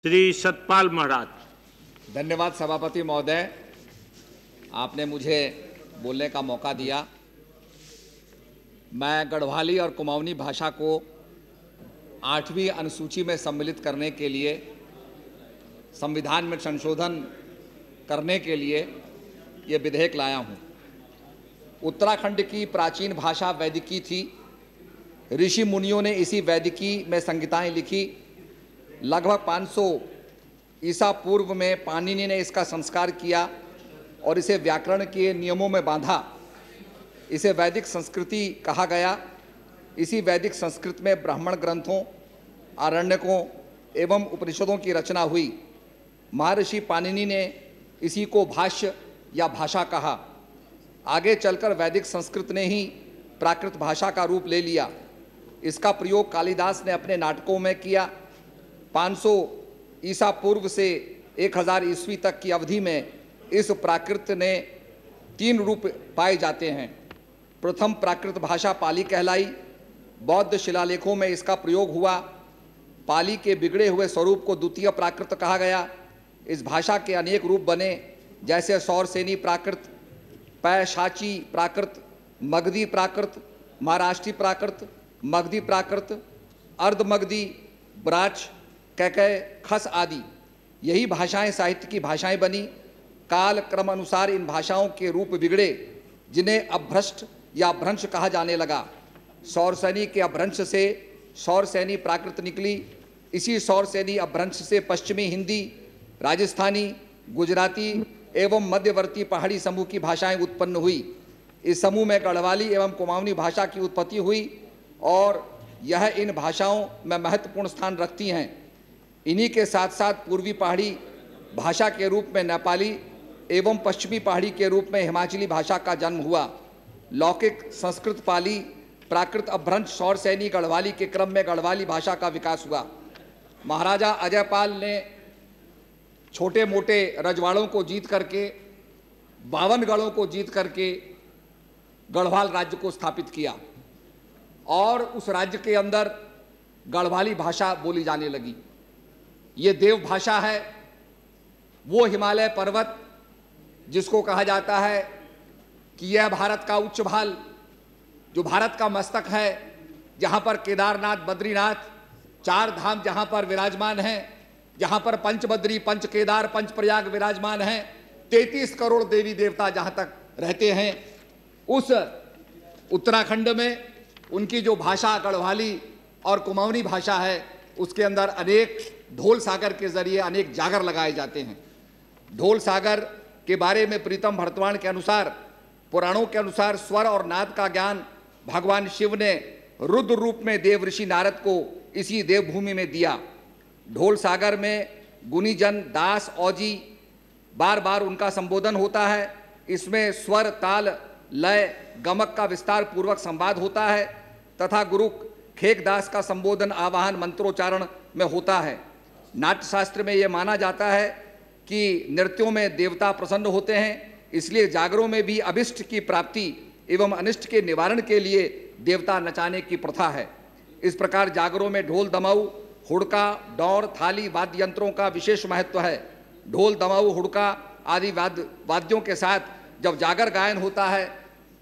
श्री सतपाल महाराज। धन्यवाद सभापति महोदय, आपने मुझे बोलने का मौका दिया। मैं गढ़वाली और कुमाऊनी भाषा को 8वीं अनुसूची में सम्मिलित करने के लिए, संविधान में संशोधन करने के लिए ये विधेयक लाया हूँ। उत्तराखंड की प्राचीन भाषा वैदिकी थी। ऋषि मुनियों ने इसी वैदिकी में संहिताएं लिखी। लगभग 500 ईसा पूर्व में पाणिनि ने इसका संस्कार किया और इसे व्याकरण के नियमों में बांधा। इसे वैदिक संस्कृति कहा गया। इसी वैदिक संस्कृत में ब्राह्मण ग्रंथों, आरण्यकों एवं उपनिषदों की रचना हुई। महर्षि पाणिनि ने इसी को भाष्य या भाषा कहा। आगे चलकर वैदिक संस्कृत ने ही प्राकृत भाषा का रूप ले लिया। इसका प्रयोग कालिदास ने अपने नाटकों में किया। 500 ईसा पूर्व से 1000 ईस्वी तक की अवधि में इस प्राकृत ने 3 रूप पाए जाते हैं। प्रथम प्राकृत भाषा पाली कहलाई। बौद्ध शिलालेखों में इसका प्रयोग हुआ। पाली के बिगड़े हुए स्वरूप को द्वितीय प्राकृत कहा गया। इस भाषा के अनेक रूप बने, जैसे सौरसेनी प्राकृत, पैशाची प्राकृत, मगधी प्राकृत, महाराष्ट्री प्राकृत, मगधी प्राकृत, अर्धमगधी, ब्राच, कैकय, खस आदि। यही भाषाएं साहित्य की भाषाएं बनी। काल क्रम अनुसार इन भाषाओं के रूप बिगड़े, जिन्हें अभ्रष्ट या अभ्रंश कहा जाने लगा। सौरसेनी के अभ्रंश से सौरसेनी प्राकृत निकली। इसी सौरसेनी अभ्रंश से पश्चिमी हिंदी, राजस्थानी, गुजराती एवं मध्यवर्ती पहाड़ी समूह की भाषाएं उत्पन्न हुई। इस समूह में गढ़वाली एवं कुमाऊनी भाषा की उत्पत्ति हुई और यह इन भाषाओं में महत्वपूर्ण स्थान रखती हैं। इन्हीं के साथ साथ पूर्वी पहाड़ी भाषा के रूप में नेपाली एवं पश्चिमी पहाड़ी के रूप में हिमाचली भाषा का जन्म हुआ। लौकिक संस्कृत पाली प्राकृत अभ्रंश सौरसेनी गढ़वाली के क्रम में गढ़वाली भाषा का विकास हुआ। महाराजा अजयपाल ने छोटे मोटे रजवाड़ों को जीत करके, 52 गढ़ों को जीत करके गढ़वाल राज्य को स्थापित किया और उस राज्य के अंदर गढ़वाली भाषा बोली जाने लगी। ये देव भाषा है। वो हिमालय पर्वत जिसको कहा जाता है कि यह भारत का उच्च भाल, जो भारत का मस्तक है, जहाँ पर केदारनाथ, बद्रीनाथ, 4 धाम जहाँ पर विराजमान हैं, जहाँ पर पंचबद्री, पंच केदार, पंच प्रयाग विराजमान हैं, 33 करोड़ देवी देवता जहाँ तक रहते हैं, उस उत्तराखंड में उनकी जो भाषा गढ़वाली और कुमाऊनी भाषा है, उसके अंदर अनेक ढोल सागर के जरिए अनेक जागर लगाए जाते हैं। ढोल सागर के बारे में प्रीतम भरतवाण के अनुसार, पुराणों के अनुसार, स्वर और नाद का ज्ञान भगवान शिव ने रुद्र रूप में देव ऋषि नारद को इसी देवभूमि में दिया। ढोल सागर में गुनीजन, दास, औजी बार बार उनका संबोधन होता है। इसमें स्वर, ताल, लय, गमक का विस्तार पूर्वक संवाद होता है तथा गुरु खेकदास का संबोधन, आवाहन, मंत्रोच्चारण में होता है। नाट्य शास्त्र में यह माना जाता है कि नृत्यों में देवता प्रसन्न होते हैं, इसलिए जागरों में भी अभिष्ट की प्राप्ति एवं अनिष्ट के निवारण के लिए देवता नचाने की प्रथा है। इस प्रकार जागरों में ढोल, दमाऊ, हुड़का, डौर, थाली वाद्य यंत्रों का विशेष महत्व है। ढोल, दमाऊ, हुड़का आदि वाद्यों के साथ जब जागर गायन होता है,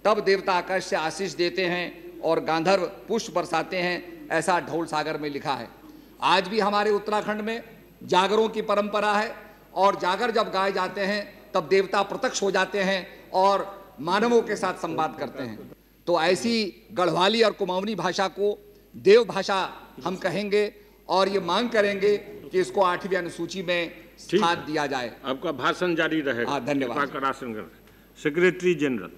तब देवता आकाश से आशीष देते हैं और गांधर्व पुष्प बरसाते हैं। ऐसा ढोल सागर में लिखा है। आज भी हमारे उत्तराखंड में जागरों की परंपरा है और जागर जब गाए जाते हैं तब देवता प्रत्यक्ष हो जाते हैं और मानवों के साथ संवाद करते हैं। तो ऐसी गढ़वाली और कुमाऊनी भाषा को देव भाषा हम कहेंगे और ये मांग करेंगे कि इसको 8वीं अनुसूची में स्थान दिया जाए। आपका भाषण जारी रहेगा। धन्यवाद। Secretary general.